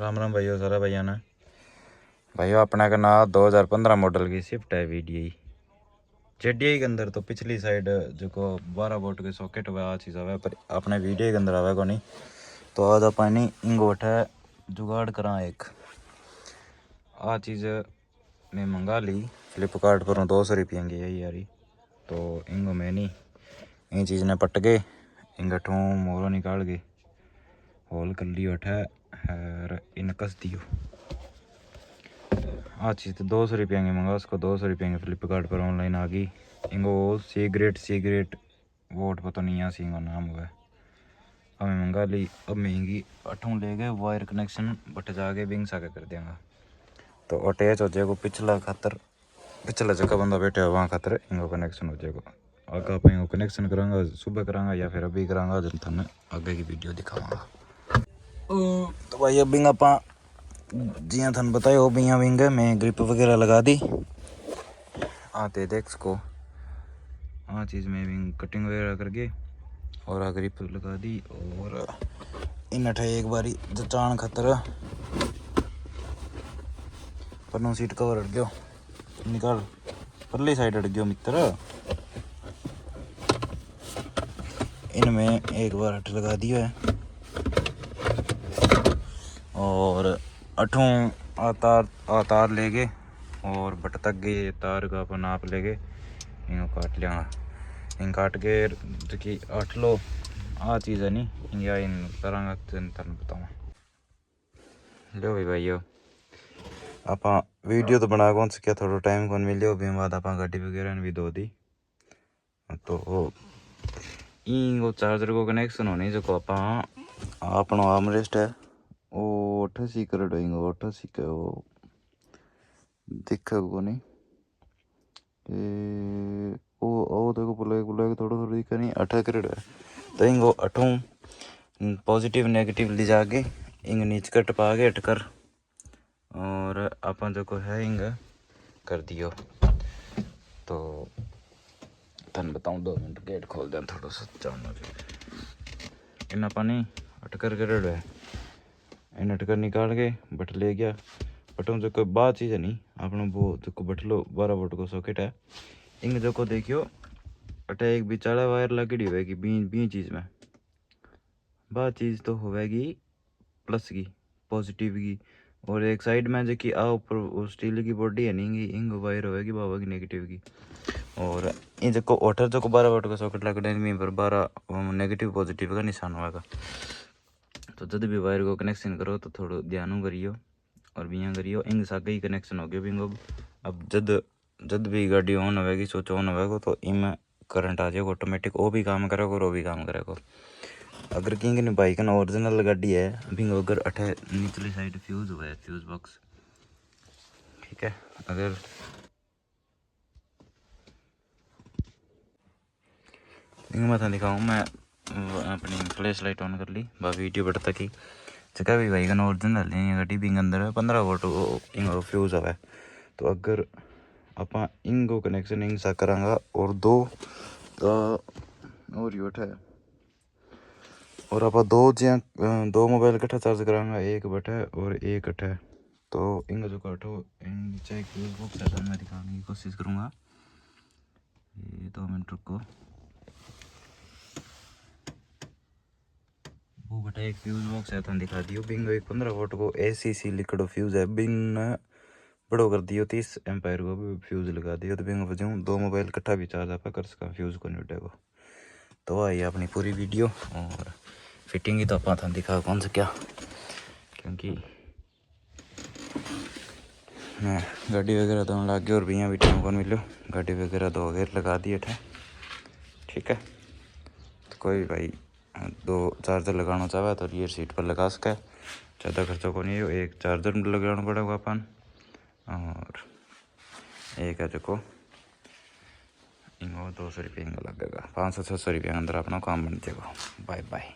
राम राम भाइयों, सारा भैया ने भाइयों अपने का ना 2015 मॉडल की स्विफ्ट है VDI JDI के अंदर। तो पिछली साइड जो 12 वोल्ट के सॉकेट हुआ आ चीज़ आवे, पर अपने VDI के अंदर आवे को नहीं। तो आज अपनी इंगोट है जुगाड़ करा एक आ चीज़ मैं मंगा ली फ्लिपकार्ट पर 200 रुपये की यही यारी। तो इंगो मैं नहीं इन चीज़ ने पट के इंगठों मोरो निकाल के होल कर लियो है इन कस दियो। हाँ चीज़ तो 200 रुपये की मंगा, उसको 200 रुपये की फ्लिपकार्ट पर ऑनलाइन आ गई। इंगो सिगरेट वोट पता नहीं यहाँ सिंगो नाम हुआ हमें मंगा ली। अब महंगी अठों ले गए वायर कनेक्शन बट जाके बिंग सा कर देंगे तो अटैच हो जाएगा पिछला खातर, पिछला जगह बंदा बैठे वहाँ खातर इंगो कनेक्शन हो जाएगा। आगे आप इंगो कनेक्शन करांगा सुबह करांगा या फिर अभी करांगा जब थाने आगे की वीडियो दिखाऊंगा। तो भाई अभी आप जियां थाने बताया बिया विंग मैं ग्रिप वगैरह लगा दी आते देख सको। हाँ चीज़ में विंग कटिंग वगैरह करके और आ ग्रिप लगा दी और इन एक बारी जचान खतर पन्नों सीट कवर हट गयो निकाल परली साइड हट गयो मित्र। इनमें एक बार हट लगा दिया है और अठों तार ले गए और बट तक गए तार का अपन नाप ले गए इनको काट लिया। इन काट के देखिए 8 लो आ चीज़ है नहीं या इन तरह तन बताऊँ लो भाइयों आप वीडियो तो बना कौन सकिया थोड़ा टाइम कौन मिले भी बाद आप गाड़ी वगैरह भी धो दी। तो वो चार्जर को कनेक्शन होने जो अपनो आर्मरेस्ट है वो 88 करोड़ होंगे 88 का वो दिखा को नहीं वो देखो बुलाए थोड़ा थोड़ा दिखा नहीं 18 करोड़ है। तो इंगो अठों पॉजिटिव नेगेटिव ले जाके इंग नीच कट पा के अटकर और अपन जो है इंग कर दियो। तो तन बताऊँ 2 मिनट गेट खोल दें थोड़ा सा जानो इन अपनी अटकर करेड़ है इन अटकर निकाल के बट ले गया बटों जो कोई बात चीज़ है नहीं अपना वो जो बटलो 12 वोल्ट को सॉकेट है इंग जो को देखियो अटे एक बिचारा वायर लगड़ी होगी बी चीज़ में बात चीज़ तो होगी प्लस की पॉजिटिव की और एक साइड में जो कि आ ऊपर स्टील की बॉडी है नहीं इंग वायर होगी बाबा की नेगेटिव की। और ये जो ओटर जो 12 वोल्ट का सॉकेट लगने में पर 12 नेगेटिव पॉजिटिव का निशान होगा। तो जब भी वायर को कनेक्शन करो तो थोड़ा ध्यान करियो और बियाँ करियो इंग सागे ही कनेक्शन हो गया बिंगो। अब जद भी गाड़ी ऑन होगी स्विच ऑन होगा तो इनमें करंट आ जाएगा ऑटोमेटिक वो भी काम करेगा और वो भी काम करेगा। अगर किंग बाइक ना ओरिजिनल गाड़ी है बिंगो अगर अठे निचली साइड फ्यूज हुआ है फ्यूज बॉक्स ठीक है। अगर मैं था दिखाऊँ मैं अपनी फ्लैश लाइट ऑन कर ली बा वीडियो बढ़ता की जगह भी भाई का ओरिजिनल है गाड़ी बिंग अंदर 15 वोल्ट इंग फ्यूज है। तो अगर आप इंगो कनेक्शन इंग सा करांगा और दो और यूट है और आप दो मोबाइल कट्ठा चार्ज करांगा एक बटे और एक अठे। तो इंग जो काठो नीचे एक फ्यूज बॉक्स है मैं दिखाने की कोशिश करूँगा ये 2 मिनट रुको। वो बटा एक फ्यूज बॉक्स है तो दिखा दियो बिंगो एक 15 वोल्ट को ACC लिक्विड फ्यूज है बिन बड़ो कर दियो 30 एम्पायर को भी फ्यूज लगा दियो तो बिंगो बजाऊँ 2 मोबाइल इकट्ठा भी चार्ज आप कर सका फ्यूज को नहीं उठेगा। तो आई अपनी पूरी वीडियो और फिटिंग ही तो आप दिखा कौन सा क्या क्योंकि मैं गाड़ी वगैरह तो लग गई और भैया भी टाइम कौन मिलो गाड़ी वगैरह तो वगैरह लगा दिए थे ठीक है। तो कोई भाई 2 चार्जर लगाना चाहे तो रियर सीट पर लगा सके ज़्यादा खर्चा को नहीं है एक चार्जर लगाना पड़ेगा अपन और एक है जो इंगो 200 रुपये इंगा लगेगा 500-600 रुपये के अंदर अपना काम बन जाएगा। Bye bye.